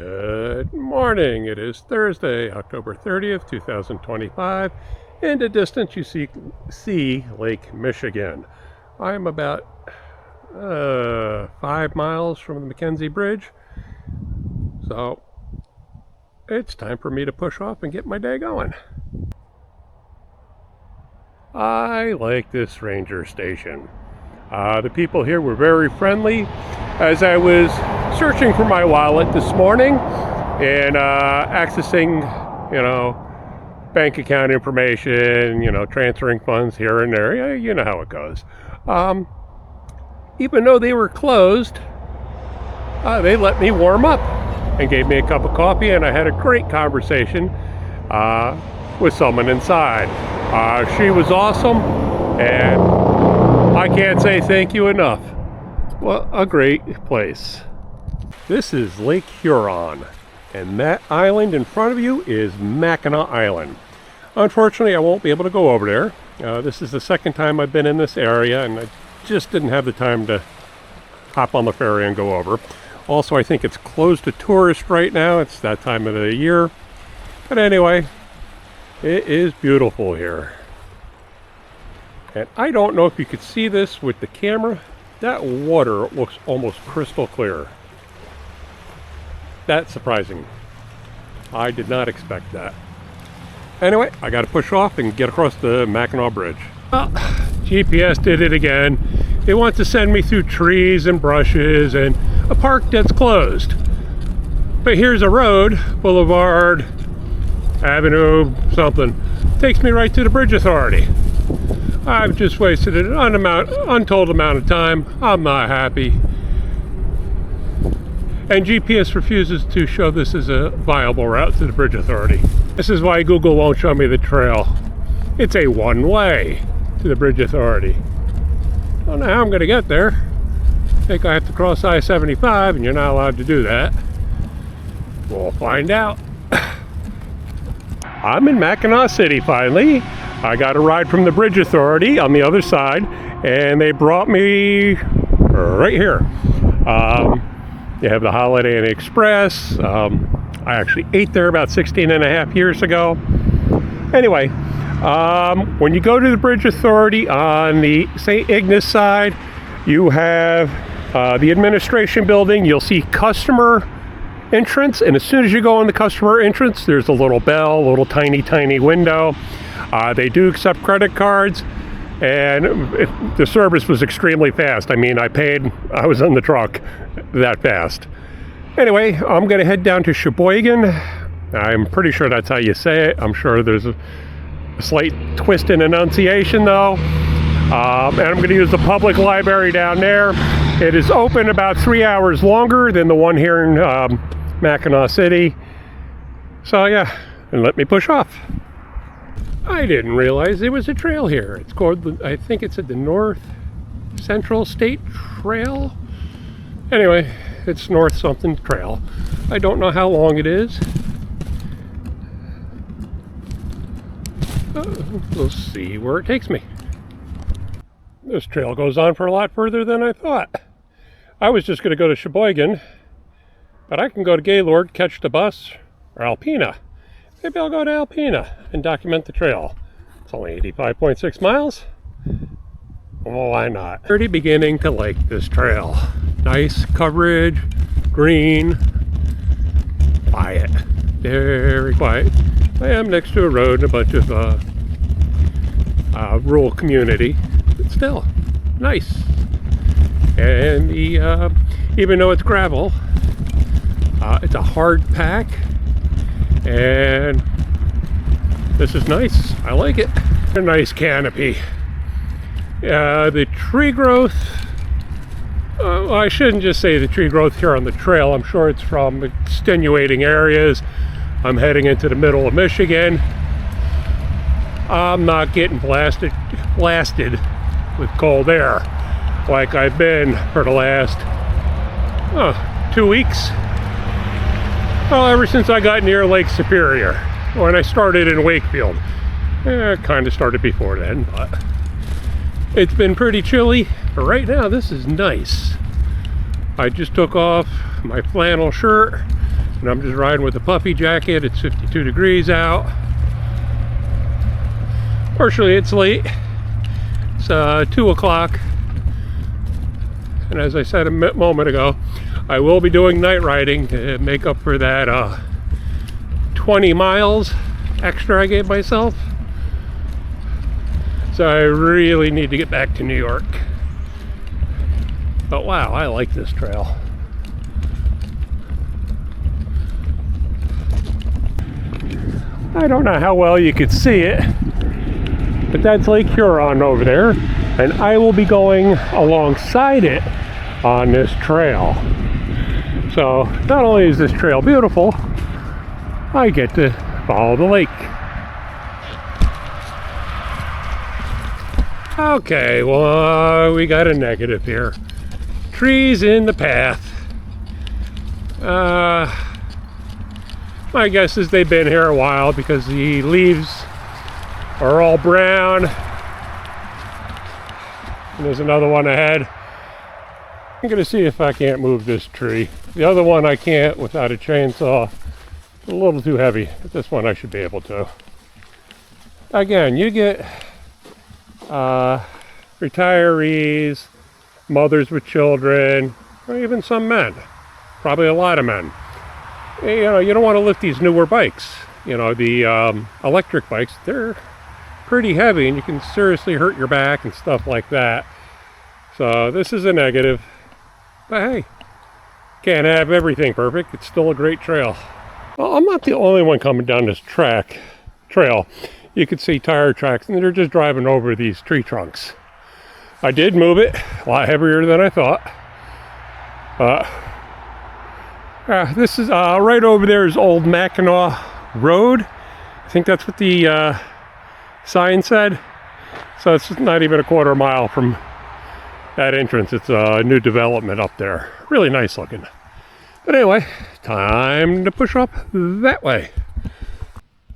Good morning. It is Thursday, October 30th, 2025. In the distance, you see Lake Michigan. I am about 5 miles from the Mackenzie Bridge, so it's time for me to push off and get my day going. I like this ranger station. The people here were very friendly. As I was searching for my wallet this morning and accessing, bank account information, transferring funds here and there, you know how it goes. Even though they were closed, they let me warm up and gave me a cup of coffee, and I had a great conversation with someone inside. She was awesome, and I can't say thank you enough. What a great place. This is Lake Huron, and that island in front of you is Mackinaw Island. Unfortunately, I won't be able to go over there. This is the second time I've been in this area, and I just didn't have the time to hop on the ferry and go over. Also, I think it's closed to tourists right now. It's that time of the year. But anyway, it is beautiful here. And I don't know if you could see this with the camera. That water looks almost crystal clear. That's surprising. I did not expect that. Anyway, I got to push off and get across the Mackinaw Bridge. Well, GPS did it again. It wants to send me through trees and brushes and a park that's closed. But here's a road, Boulevard, Avenue, something. Takes me right to the Bridge Authority. I've just wasted an untold amount of time. I'm not happy. And GPS refuses to show this as a viable route to the Bridge Authority. This is why Google won't show me the trail. It's a one-way to the Bridge Authority. I don't know how I'm going to get there. I think I have to cross I-75, and you're not allowed to do that. We'll find out. I'm in Mackinaw City finally. I got a ride from the Bridge Authority on the other side, and they brought me right here. They have the Holiday Inn Express. I actually ate there about 16 and a half years ago. Anyway, when you go to the Bridge Authority on the St. Ignace side, you have the administration building. You'll see customer entrance, and as soon as you go in the customer entrance, there's a little bell, a little tiny window. They do accept credit cards, and the service was extremely fast. I mean, I was in the truck that fast. Anyway, I'm going to head down to Sheboygan. I'm pretty sure that's how you say it. I'm sure there's a slight twist in enunciation, though. And I'm going to use the public library down there. It is open about 3 hours longer than the one here in Mackinaw City. So yeah, and let me push off. I didn't realize there was a trail here. It's called, I think it's at the North Central State Trail. Anyway, it's North something Trail. I don't know how long it is. We'll see where it takes me. This trail goes on for a lot further than I thought. I was just going to go to Sheboygan, but I can go to Gaylord, catch the bus, or Alpena. Maybe I'll go to Alpena and document the trail. It's only 85.6 miles. Well, why not? Already beginning to like this trail. Nice coverage, green, quiet, very quiet. I am next to a road and a bunch of rural community, but still nice. And the even though it's gravel, it's a hard pack. And this is nice. I like it. A nice canopy. The tree growth, well, I shouldn't just say the tree growth here on the trail. I'm sure it's from extenuating areas. I'm heading into the middle of Michigan. I'm not getting blasted with cold air like I've been for the last 2 weeks. Well, ever since I got near Lake Superior, when I started in Wakefield. Kind of started before then, but it's been pretty chilly. But right now, this is nice. I just took off my flannel shirt, And I'm just riding with a puffy jacket. It's 52 degrees out. Fortunately, it's late. It's 2 o'clock. And as I said a moment ago, I will be doing night riding to make up for that 20 miles extra I gave myself. So I really need to get back to New York. But wow, I like this trail. I don't know how well you could see it, but that's Lake Huron over there, and I will be going alongside it on this trail. So not only is this trail beautiful, I get to follow the lake. Okay, well, we got a negative here. Trees in the path. My guess is they've been here a while because the leaves are all brown. And there's another one ahead. I'm gonna see if I can't move this tree. The other one I can't without a chainsaw. It's a little too heavy, but this one I should be able to. Again, you get retirees, mothers with children, or even some men. Probably a lot of men. You know, you don't want to lift these newer bikes. You know, the electric bikes, they're pretty heavy and you can seriously hurt your back and stuff like that. So this is a negative. But hey, can't have everything perfect. It's still a great trail. Well, I'm not the only one coming down this trail. You could see tire tracks and they're just driving over these tree trunks. I did move it, a lot heavier than I thought. This is right over there is old Mackinaw Road. I think that's what the sign said. So it's not even a quarter mile from that entrance. It's a new development up there. Really nice looking. But anyway, time to push up that way.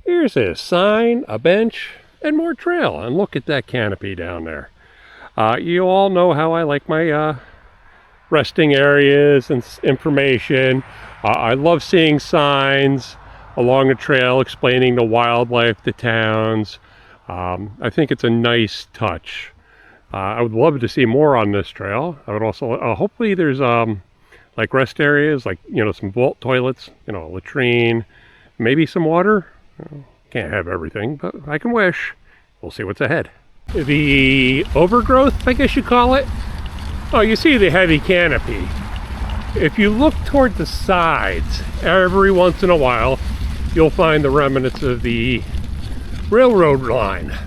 Here's a sign, a bench, and more trail. And look at that canopy down there. You all know how I like my resting areas and information. I love seeing signs along the trail explaining the wildlife, the towns. I think it's a nice touch. I would love to see more on this trail. I would also, hopefully there's like rest areas, like, you know, some vault toilets, you know, a latrine, maybe some water. Can't have everything, but I can wish. We'll see what's ahead. The overgrowth, I guess you call it. Oh, you see the heavy canopy. If you look toward the sides, every once in a while, you'll find the remnants of the railroad line.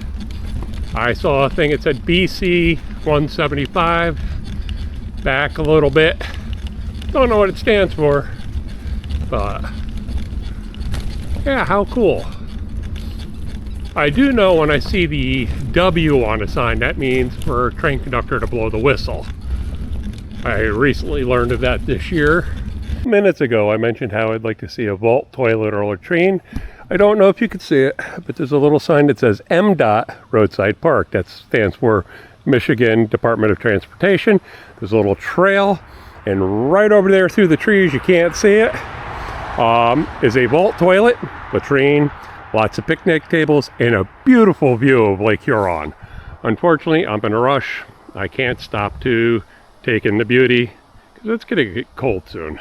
I saw a thing that said BC 175, back a little bit. Don't know what it stands for, but yeah, how cool. I do know when I see the W on a sign, that means for a train conductor to blow the whistle. I recently learned of that this year. Minutes ago, I mentioned how I'd like to see a vault toilet or latrine. I don't know if you could see it, but there's a little sign that says MDOT Roadside Park. That stands for Michigan Department of Transportation. There's a little trail, and right over there through the trees, you can't see it, is a vault toilet, latrine, lots of picnic tables, and a beautiful view of Lake Huron. Unfortunately, I'm in a rush. I can't stop to take in the beauty, because it's going to get cold soon.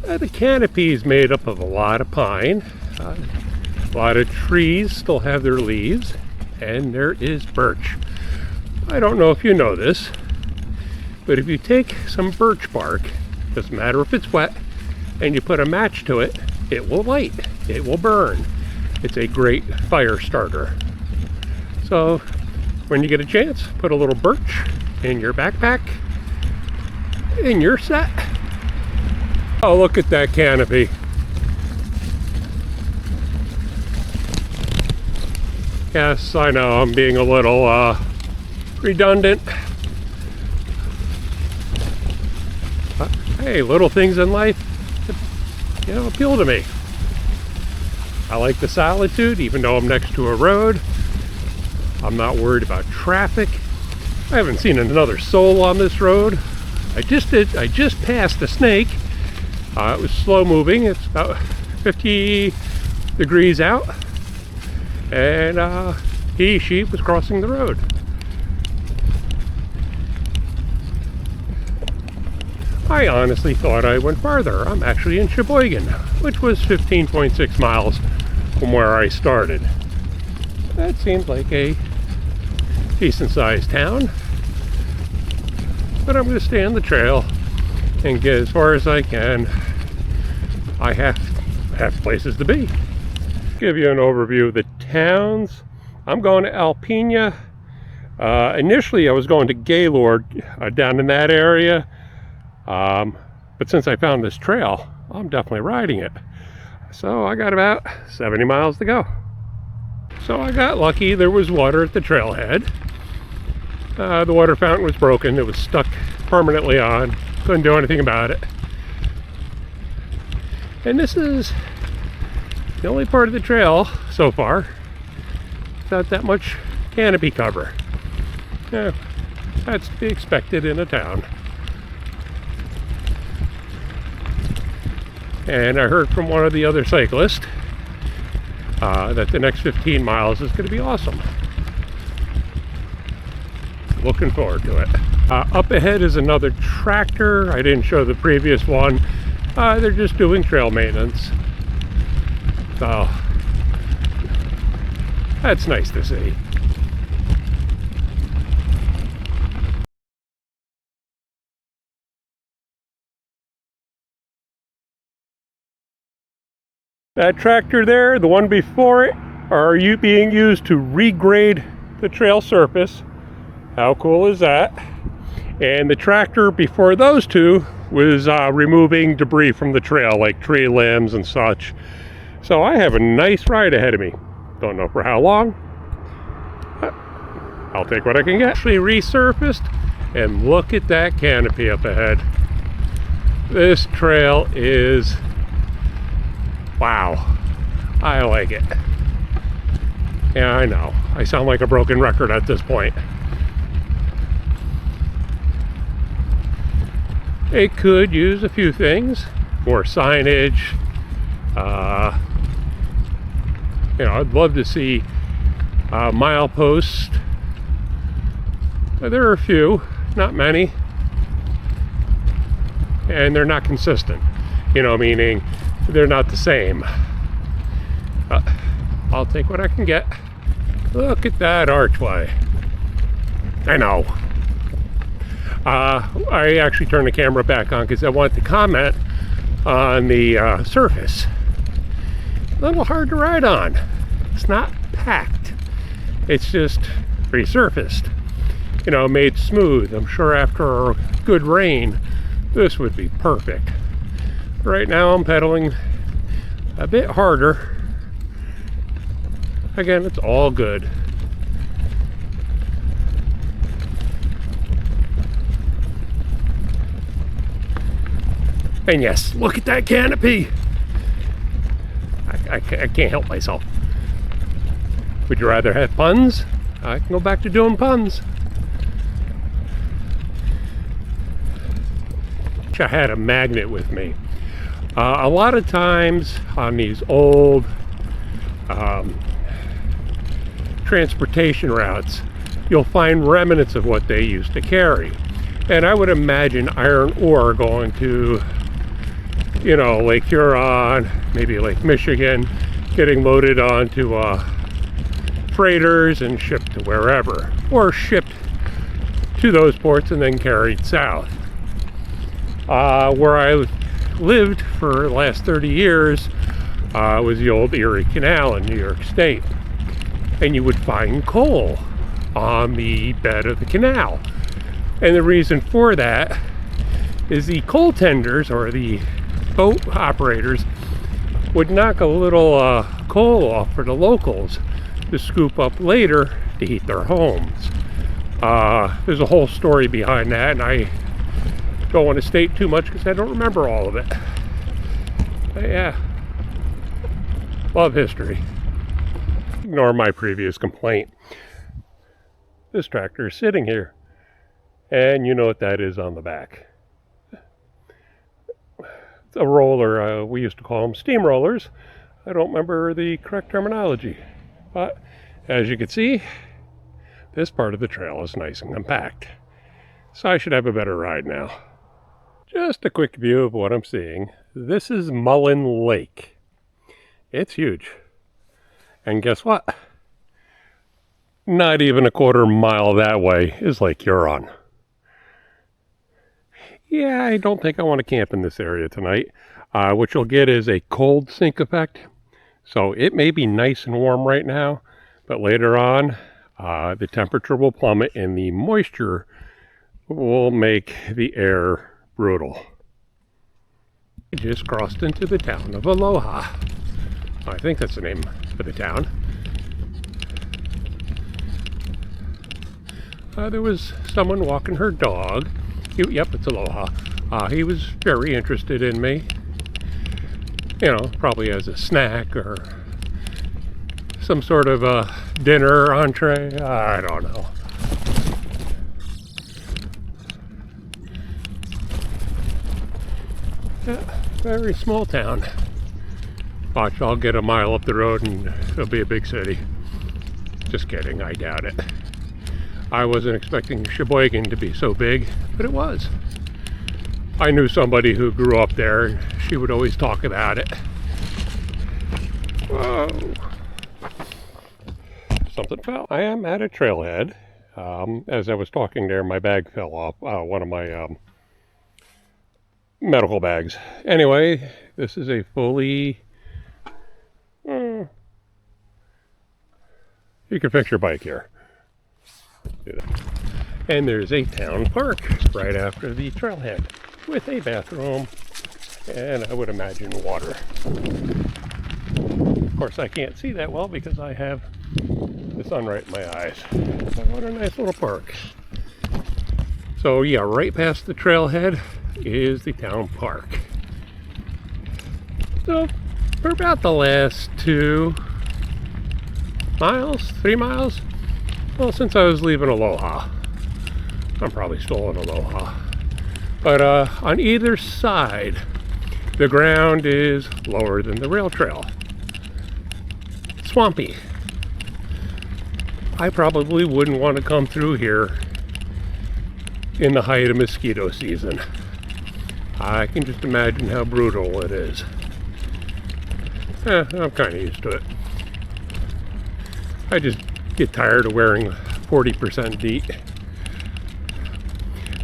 The canopy is made up of a lot of pine. A lot of trees still have their leaves, and there is birch. I don't know if you know this, but if you take some birch bark, doesn't matter if it's wet, and you put a match to it, it will light, it will burn. It's a great fire starter. So when you get a chance, put a little birch in your backpack, and you're set. Oh, look at that canopy. Yes, I know I'm being a little redundant. Hey, little things in life, you know, appeal to me. I like the solitude, even though I'm next to a road. I'm not worried about traffic. I haven't seen another soul on this road. I just passed a snake, It was slow moving. It's about 50 degrees out, and she was crossing the road. I honestly thought I went farther. I'm actually in Sheboygan, which was 15.6 miles from where I started. That seems like a decent sized town, but I'm going to stay on the trail and get as far as I can. I have places to be. Give you an overview of the towns. I'm going to Alpena. Initially I was going to Gaylord down in that area, but since I found this trail, I'm definitely riding it. So I got about 70 miles to go. So I got lucky. There was water at the trailhead. The water fountain was broken. It was stuck permanently on. Couldn't do anything about it. And this is the only part of the trail so far without that much canopy cover. Yeah, that's to be expected in a town. And I heard from one of the other cyclists that the next 15 miles is going to be awesome. Looking forward to it. Up ahead is another tractor. I didn't show the previous one. They're just doing trail maintenance. So that's nice to see. That tractor there, the one before it, are being used to regrade the trail surface. How cool is that? And the tractor before those two was removing debris from the trail, like tree limbs and such. So I have a nice ride ahead of me. Don't know for how long, but I'll take what I can get. Actually resurfaced, and look at that canopy up ahead. This trail is, wow, I like it. Yeah, I know, I sound like a broken record at this point. It could use a few things, more signage. I'd love to see mileposts. There are a few, not many, and they're not consistent. Meaning they're not the same. I'll take what I can get. Look at that archway. I know. I actually turned the camera back on because I wanted to comment on the surface. A little hard to ride on. It's not packed. It's just resurfaced. Made smooth. I'm sure after a good rain, this would be perfect. Right now I'm pedaling a bit harder. Again, it's all good. And yes, look at that canopy. I can't help myself. Would you rather have puns? I can go back to doing puns. I had a magnet with me. A lot of times on these old transportation routes, you'll find remnants of what they used to carry. And I would imagine iron ore going to, Lake Huron, maybe Lake Michigan, getting loaded onto freighters and shipped to wherever, or shipped to those ports and then carried south. Where I lived for the last 30 years was the old Erie Canal in New York State. And you would find coal on the bed of the canal. And the reason for that is the coal tenders, or the boat operators, would knock a little coal off for the locals to scoop up later to heat their homes. There's a whole story behind that, and I don't want to state too much because I don't remember all of it. But yeah, love history. Ignore my previous complaint. This tractor is sitting here, and you know what that is on the back. a roller. We used to call them steamrollers. I don't remember the correct terminology. But as you can see, this part of the trail is nice and compact. So I should have a better ride now. Just a quick view of what I'm seeing. This is Mullen Lake. It's huge. And guess what? Not even a quarter mile that way is Lake Huron. Yeah, I don't think I want to camp in this area tonight. What you'll get is a cold sink effect. So it may be nice and warm right now, but later on, the temperature will plummet and the moisture will make the air brutal. We just crossed into the town of Aloha. I think that's the name of the town. There was someone walking her dog. Yep, it's Aloha. He was very interested in me. You know, probably as a snack or some sort of a dinner entree. I don't know. Yeah, very small town. Watch, I'll get a mile up the road and it'll be a big city. Just kidding, I doubt it. I wasn't expecting Sheboygan to be so big, but it was. I knew somebody who grew up there and she would always talk about it. Whoa. Something fell. I am at a trailhead. As I was talking there, my bag fell off. One of my medical bags. Anyway, this is a fully... you can fix your bike here. And there's a town park right after the trailhead with a bathroom and I would imagine water. Of course I can't see that well because I have the sun right in my eyes. But what a nice little park. So yeah, right past the trailhead is the town park. So for about the last 2 miles, 3 miles, well, since I was leaving Aloha, I'm probably still in Aloha, but on either side, the ground is lower than the rail trail. Swampy. I probably wouldn't want to come through here in the height of mosquito season. I can just imagine how brutal it is. I'm kind of used to it. I just get tired of wearing 40% DEET.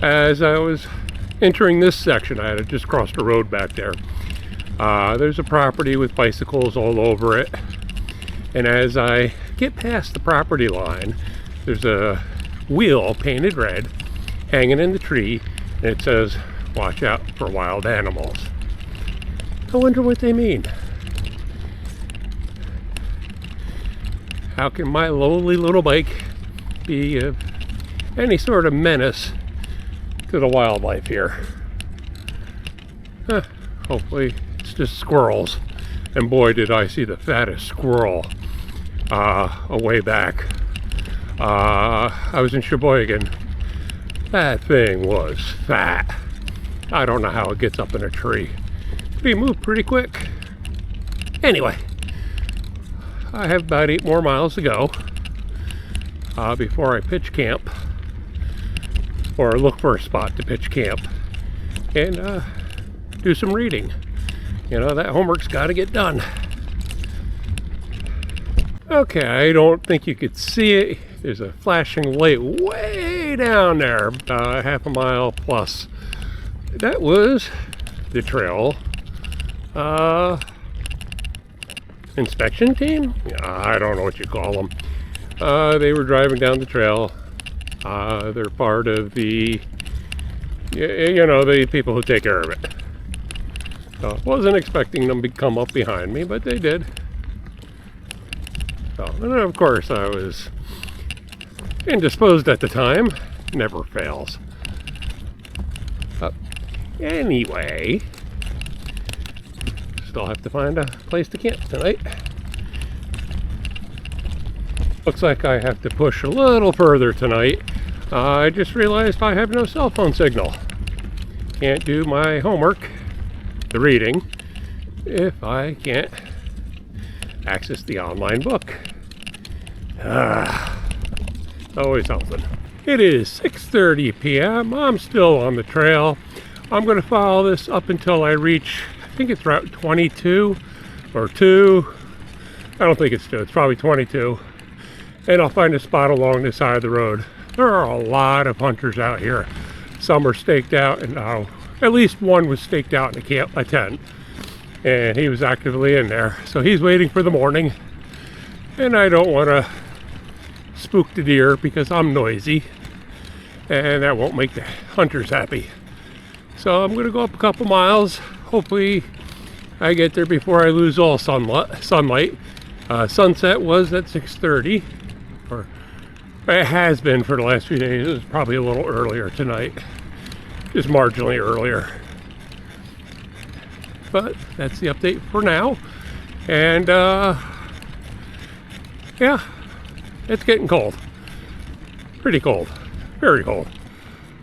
As I was entering this section, I had just crossed a road back there. There's a property with bicycles all over it. And as I get past the property line, there's a wheel painted red hanging in the tree. And it says, "Watch out for wild animals." I wonder what they mean. How can my lowly little bike be any sort of menace to the wildlife here? Hopefully it's just squirrels. And boy, did I see the fattest squirrel a way back. I was in Sheboygan. That thing was fat. I don't know how it gets up in a tree. But he moved pretty quick. Anyway, I have about 8 more miles to go before I pitch camp, or look for a spot to pitch camp and do some reading. You know, that homework's got to get done. Okay, I don't think you could see it. There's a flashing light way down there, half a mile plus. That was the trail inspection team? I don't know what you call them. They were driving down the trail. They're part of the, you know, the people who take care of it. So wasn't expecting them to come up behind me, but they did. So, and of course I was indisposed at the time. Never fails. Anyway, still have to find a place to camp tonight. Looks like I have to push a little further tonight. I just realized I have no cell phone signal. Can't do my homework the reading if I can't access the online book. Always something. It is 6:30 p.m. I'm still on the trail. I'm going to follow this up until I reach, I think it's Route 22 or 2. I don't think it's 2, it's probably 22. And I'll find a spot along the side of the road. There are a lot of hunters out here. Some are staked out, and at least one was staked out in a tent. And he was actively in there. So he's waiting for the morning. And I don't want to spook the deer because I'm noisy. And that won't make the hunters happy. So I'm going to go up a couple miles. Hopefully I get there before I lose all sunlight. Sunset was at 6:30. Or it has been for the last few days. It was probably a little earlier tonight. Just marginally earlier. But that's the update for now. And yeah, it's getting cold. Pretty cold. Very cold.